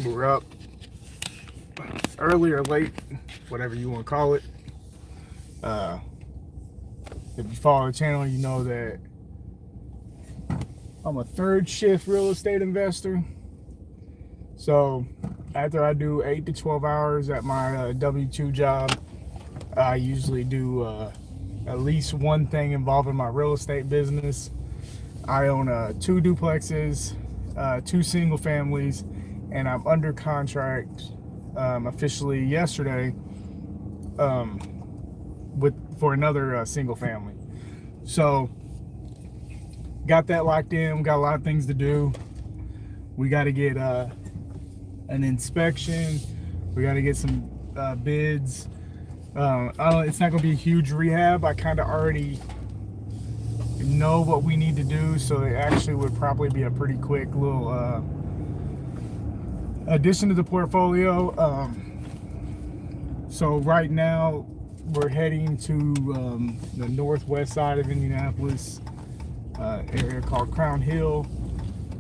We're up early or late, whatever you want to call it. Uh, if you follow the channel, you know that I'm a third shift real estate investor. So after I do 8 to 12 hours at my W-2 job, I usually do at least one thing involving my real estate business. I own 2 duplexes, 2 single families, and I'm under contract officially yesterday for another single family. So got that locked in. We got a lot of things to do. We got to get an inspection. We got to get some bids. It's not going to be a huge rehab. I kind of already know what we need to do, so it actually would probably be a pretty quick little addition to the portfolio. So right now we're heading to the northwest side of Indianapolis, area called Crown Hill.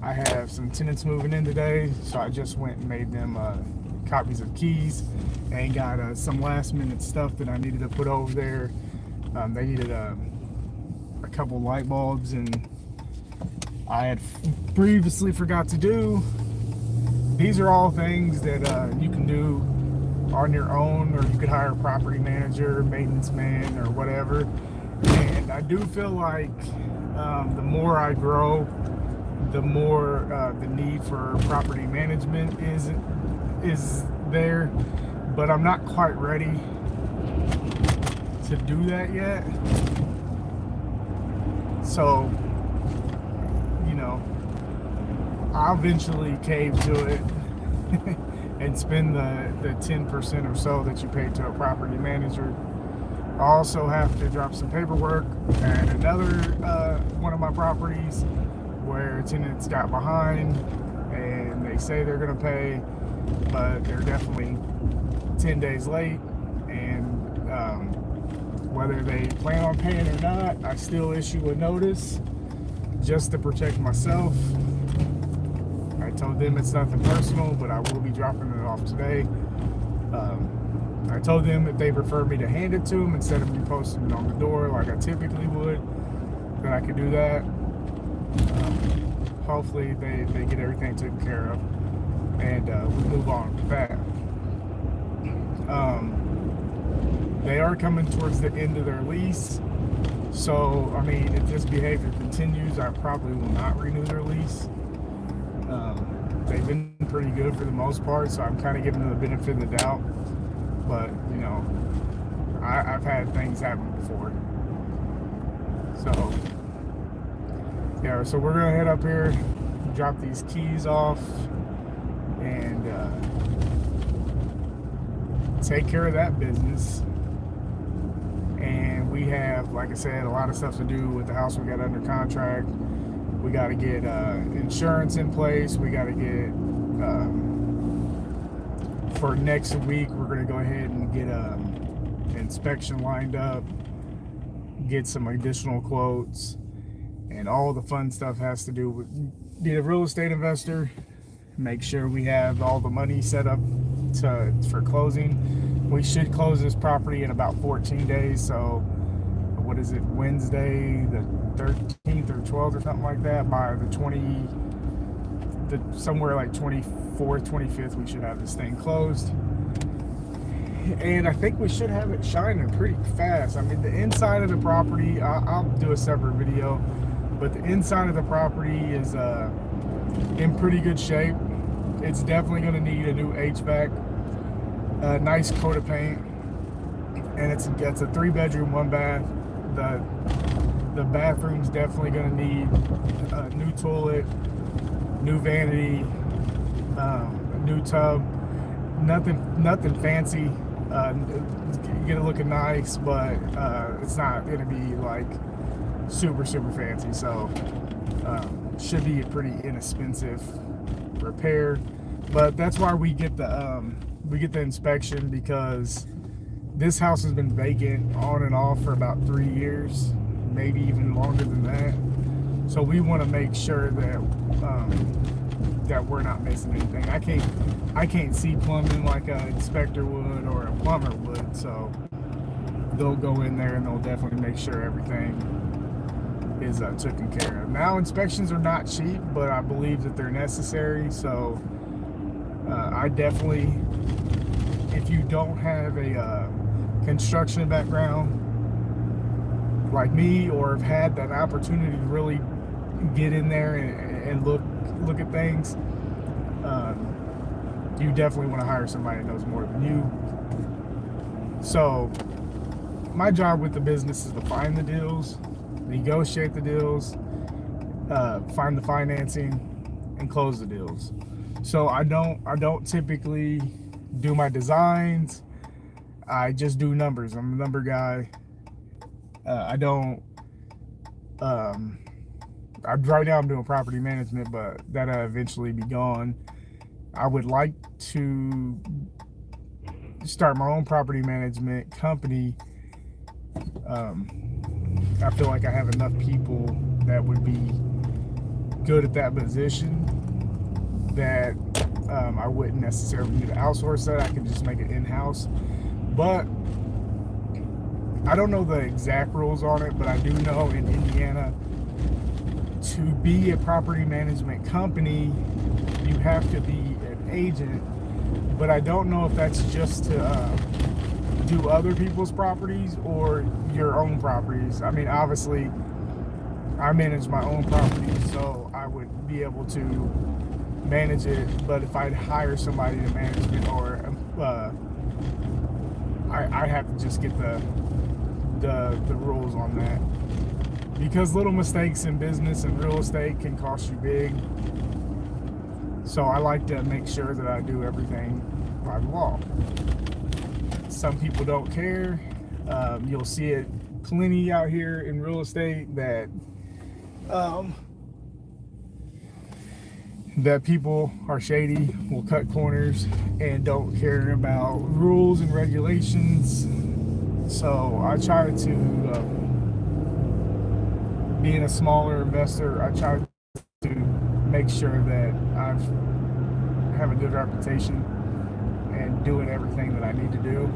I have some tenants moving in today, so I just went and made them copies of keys and got some last minute stuff that I needed to put over there. They needed a couple light bulbs, and I had previously forgot to do. These are all things that you can do on your own, or you could hire a property manager, maintenance man, or whatever. And I do feel like the more I grow, the more the need for property management is there, but I'm not quite ready to do that yet. So, you know, I'll eventually cave to it and spend the 10% or so that you pay to a property manager. I also have to drop some paperwork at another one of my properties where tenants got behind, and they say they're going to pay, but they're definitely 10 days late. And whether they plan on paying or not, I still issue a notice just to protect myself. I told them it's nothing personal, but I will be dropping it off today. I told them if they prefer me to hand it to them instead of me posting it on the door like I typically would, then I could do that. Hopefully they get everything taken care of, and we move on with that. They are coming towards the end of their lease, so I mean, if this behavior continues, I probably will not renew their lease. They've been pretty good for the most part, so I'm kind of giving them the benefit of the doubt. But you know, I've had things happen before. So yeah, so we're gonna head up here, drop these keys off, and take care of that business. And we have, like I said, a lot of stuff to do with the house we got under contract. We got to get insurance in place. We got to get, for next week, we're going to go ahead and get an inspection lined up, get some additional quotes, and all the fun stuff has to do with being a real estate investor. Make sure we have all the money set up for closing. We should close this property in about 14 days. So what is it, Wednesday the 13th or 12th or something like that? By somewhere like 24th, 25th, we should have this thing closed. And I think we should have it shining pretty fast. I mean, the inside of the property, I'll do a separate video, but the inside of the property is in pretty good shape. It's definitely going to need a new HVAC, a nice coat of paint, and it's a 3-bedroom, 1 bath. The bathroom's definitely going to need a new toilet, new vanity, a new tub. Nothing fancy. Get it looking nice, but it's not going to be like super fancy. So should be a pretty inexpensive repair. But that's why we get the inspection, because this house has been vacant on and off for about 3 years, maybe even longer than that. So we want to make sure that that we're not missing anything. I can't see plumbing like an inspector would or a plumber would, so they'll go in there and they'll definitely make sure everything is taken care of. Now, inspections are not cheap, but I believe that they're necessary. So I definitely, if you don't have a construction background like me, or have had that opportunity to really get in there and look at things, you definitely want to hire somebody that knows more than you. So my job with the business is to find the deals, negotiate the deals, find the financing, and close the deals. So I don't typically do my designs. I just do numbers. I'm a number guy. I don't. Right now I'm doing property management, but that'll eventually be gone. I would like to start my own property management company. I feel like I have enough people that would be good at that position that I wouldn't necessarily need to outsource that. I can just make it in-house. But I don't know the exact rules on it, but I do know in Indiana, to be a property management company, you have to be an agent. But I don't know if that's just to do other people's properties or your own properties. I mean, obviously, I manage my own property, so I would be able to manage it. But if I'd hire somebody to manage it, or I have to just get the rules on that, because little mistakes in business and real estate can cost you big. So I like to make sure that I do everything by law. Some people don't care. You'll see it plenty out here in real estate that people are shady, will cut corners, and don't care about rules and regulations. So I try to, being a smaller investor, I try to make sure that I have a good reputation and doing everything that I need to do.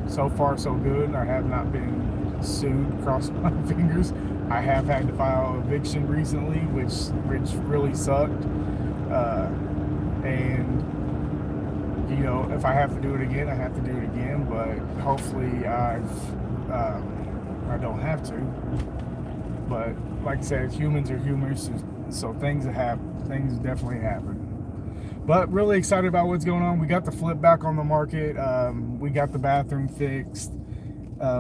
So far, so good. I have not been sued, cross my fingers. I have had to file eviction recently, which really sucked. And you know, if I have to do it again, I have to do it again. But hopefully, I don't have to. But like I said, humans are humans, so things definitely happen. But really excited about what's going on. We got the flip back on the market. We got the bathroom fixed.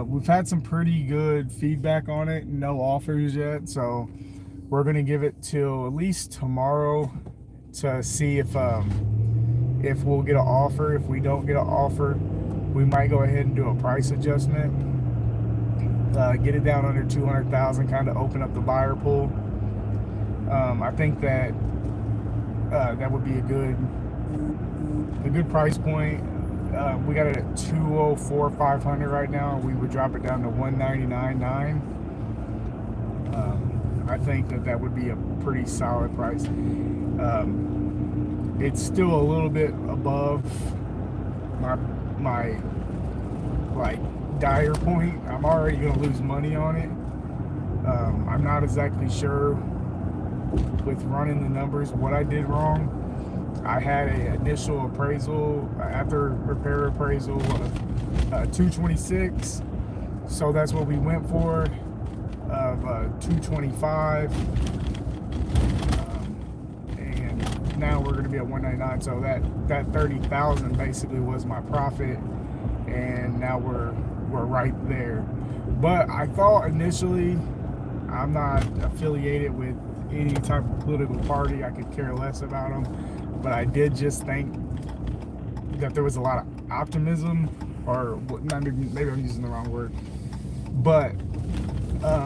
We've had some pretty good feedback on it. No offers yet, so we're gonna give it till at least tomorrow to see if we'll get an offer. If we don't get an offer, we might go ahead and do a price adjustment. Get it down under 200,000, kind of open up the buyer pool. I think that that would be a good price point. We got it at 204,500 right now. We would drop it down to 199,900. I think that would be a pretty solid price. It's still a little bit above my like dire point. I'm already going to lose money on it. I'm not exactly sure with running the numbers what I did wrong. I had an initial appraisal, after repair appraisal, of 226, so that's what we went for, of 225, and now we're going to be at 199. So that 30,000 basically was my profit, and now we're right there. But I thought initially, I'm not affiliated with any type of political party. I could care less about them. But I did just think that there was a lot of optimism, or maybe I'm using the wrong word. But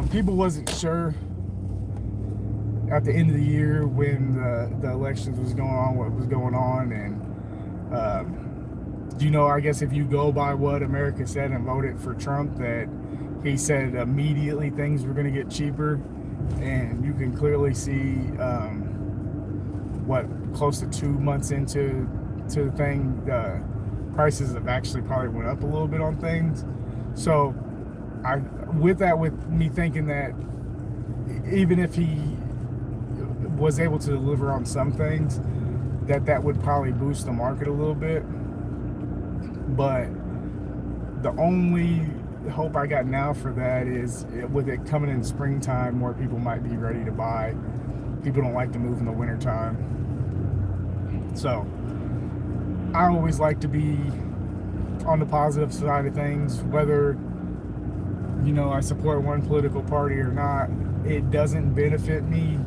people wasn't sure at the end of the year when the elections was going on, what was going on. And, I guess if you go by what America said and voted for Trump, that he said immediately things were going to get cheaper. and you can clearly see what, close to 2 months into the thing, prices have actually probably went up a little bit on things. So with me thinking that even if he was able to deliver on some things, that would probably boost the market a little bit. But the only hope I got now for that is, with it coming in springtime, more people might be ready to buy. People don't like to move in the wintertime. So I always like to be on the positive side of things, whether I support one political party or not. It doesn't benefit me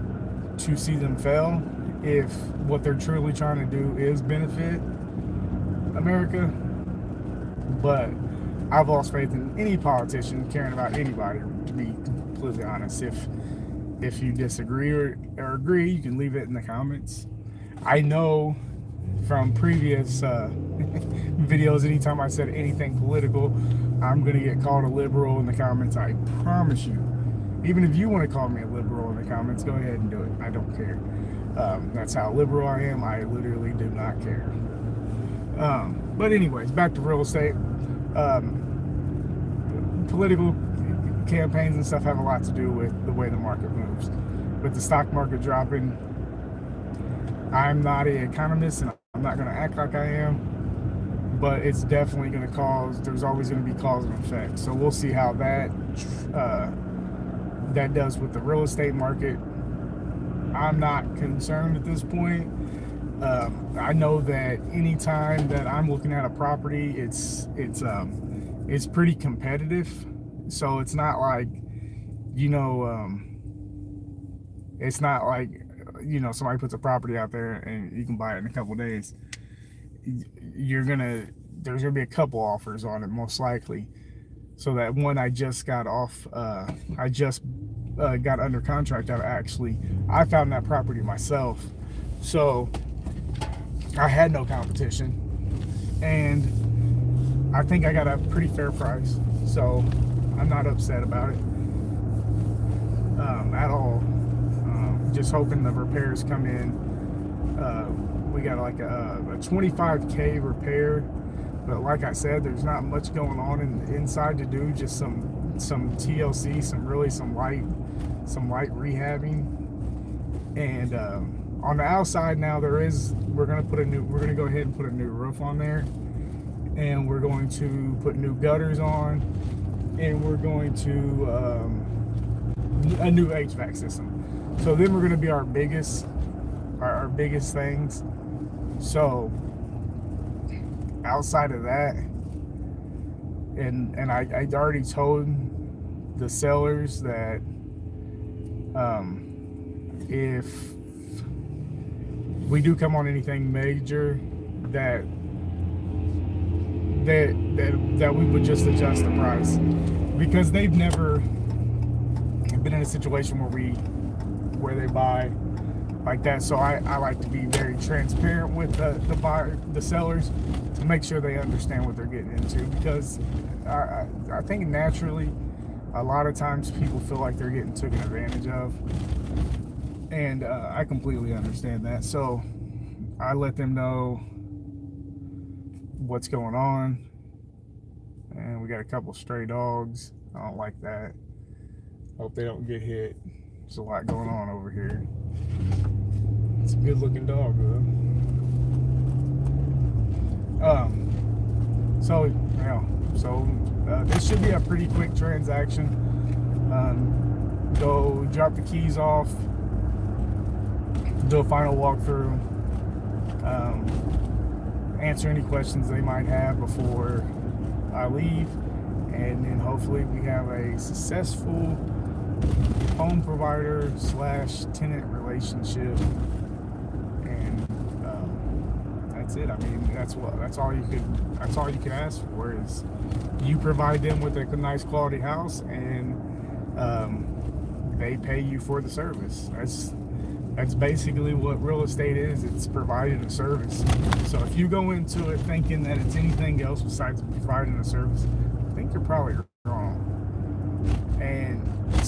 to see them fail if what they're truly trying to do is benefit America. But I've lost faith in any politician caring about anybody, to be completely honest. If you disagree or agree, you can leave it in the comments. I know from previous videos, anytime I said anything political, I'm going to get called a liberal in the comments. I promise you. Even if you want to call me a liberal in the comments, go ahead and do it. I don't care. That's how liberal I am. I literally do not care. But anyways, back to real estate. Political campaigns and stuff have a lot to do with the way the market moves. With the stock market dropping, I'm not an economist, and I'm not going to act like I am, but it's definitely going to there's always going to be cause and effect. So we'll see how that does with the real estate market. I'm not concerned at this point. I know that anytime that I'm looking at a property, it's pretty competitive. So it's not like, it's not like, somebody puts a property out there and you can buy it in a couple days. There's gonna be a couple offers on it, most likely. So that one I just got off, got under contract out. I found that property myself, so I had no competition, and I think I got a pretty fair price. So I'm not upset about it at all. Just hoping the repairs come in. We got like a $25K repair, but like I said, there's not much going on inside to do. Just some TLC, some light rehabbing, and on the outside now we're gonna go ahead and put a new roof on there, and we're going to put new gutters on, and we're going to a new HVAC system. So then we're going to be our biggest things. So outside of that, and I already told the sellers that if we do come on anything major, that we would just adjust the price, because they've never been in a situation where they buy like that. So I like to be very transparent with the sellers, to make sure they understand what they're getting into, because I think naturally a lot of times people feel like they're getting taken advantage of, and I completely understand that. So I let them know what's going on. And we got a couple stray dogs. I don't like that. Hope they don't get hit. There's a lot going on over here. It's a good looking dog though. This should be a pretty quick transaction. Go drop the keys off, do a final walkthrough, answer any questions they might have before I leave, and then hopefully we have a successful home provider / tenant relationship, and that's it. I mean, that's all you can ask for, is you provide them with a nice quality house, and they pay you for the service. That's basically what real estate is. It's providing a service. So if you go into it thinking that it's anything else besides providing a service, I think you're probably wrong. And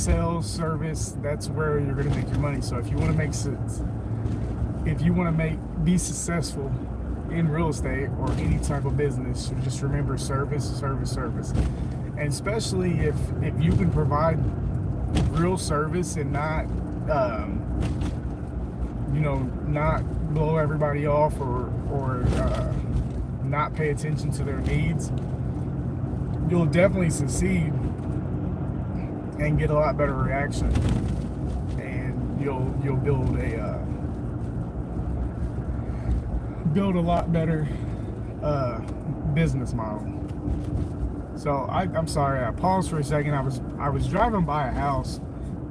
sales, service, that's where you're going to make your money. So if you want to make sense, if you want to be successful in real estate or any type of business, you just remember service, service, service. And especially if you can provide real service and not not blow everybody off or not pay attention to their needs, you'll definitely succeed and get a lot better reaction, and you'll build a lot better business model. So I'm sorry, I paused for a second. I was driving by a house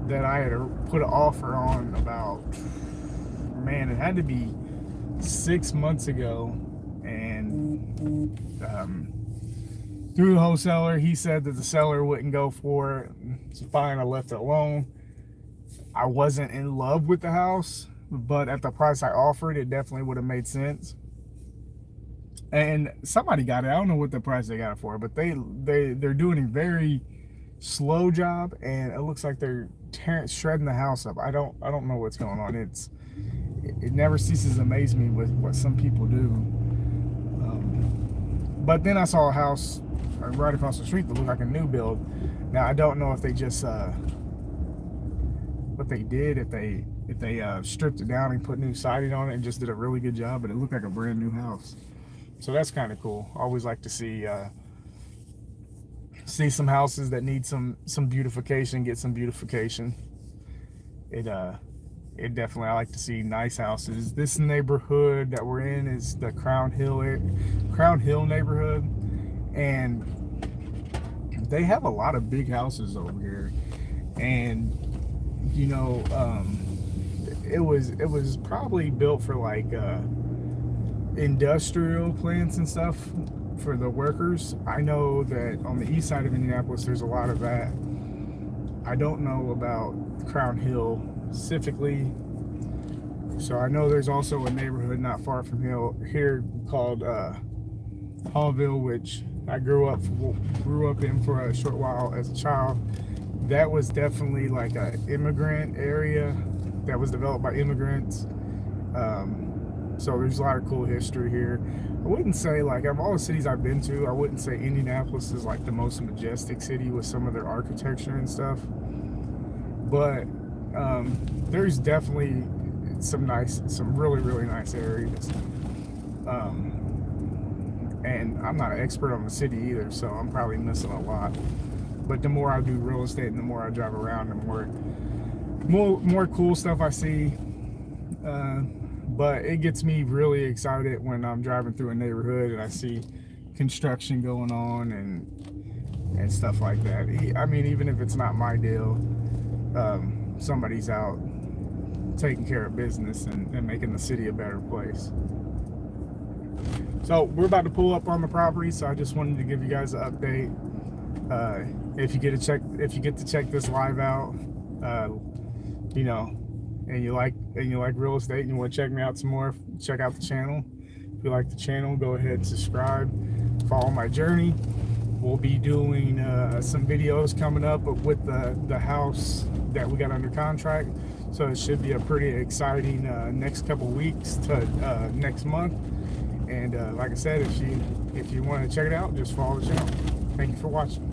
that I had put an offer on about, man, it had to be 6 months ago, and through the wholesaler, he said that the seller wouldn't go for it. It's fine, I left it alone. I wasn't in love with the house, but at the price I offered, it definitely would have made sense. And somebody got it. I don't know what the price they got it for, but they're doing a very slow job, and it looks like they're shredding the house up. I don't know what's going on. It never ceases to amaze me with what some people do. But then I saw a house right across the street that looked like a new build. Now I don't know if they just what they did, if they stripped it down and put new siding on it and just did a really good job, but it looked like a brand new house. So that's kind of cool. I always like to see some houses that need some beautification, get some beautification. It definitely, I like to see nice houses. This neighborhood that we're in is the Crown Hill neighborhood, and they have a lot of big houses over here. And it was probably built for like industrial plants and stuff for the workers. I know that on the east side of Indianapolis there's a lot of that. I don't know about Crown Hill specifically. So I know there's also a neighborhood not far from here called Hallville, which I grew up in for a short while as a child. That was definitely like an immigrant area that was developed by immigrants. So there's a lot of cool history here. I wouldn't say, like, of all the cities I've been to, I wouldn't say Indianapolis is like the most majestic city with some of their architecture and stuff. But there's definitely some really, really nice areas. And I'm not an expert on the city either, so I'm probably missing a lot. But the more I do real estate and the more I drive around, the more cool stuff I see. But it gets me really excited when I'm driving through a neighborhood and I see construction going on and stuff like that. I mean, even if it's not my deal, somebody's out taking care of business and making the city a better place. So we're about to pull up on the property, so I just wanted to give you guys an update. If you get to check this live out, and you like real estate and you want to check me out some more, check out the channel. If you like the channel, go ahead and subscribe, follow my journey. We'll be doing some videos coming up with the house that we got under contract, so it should be a pretty exciting next couple weeks to next month. And like I said, if you want to check it out, just follow the channel. Thank you for watching.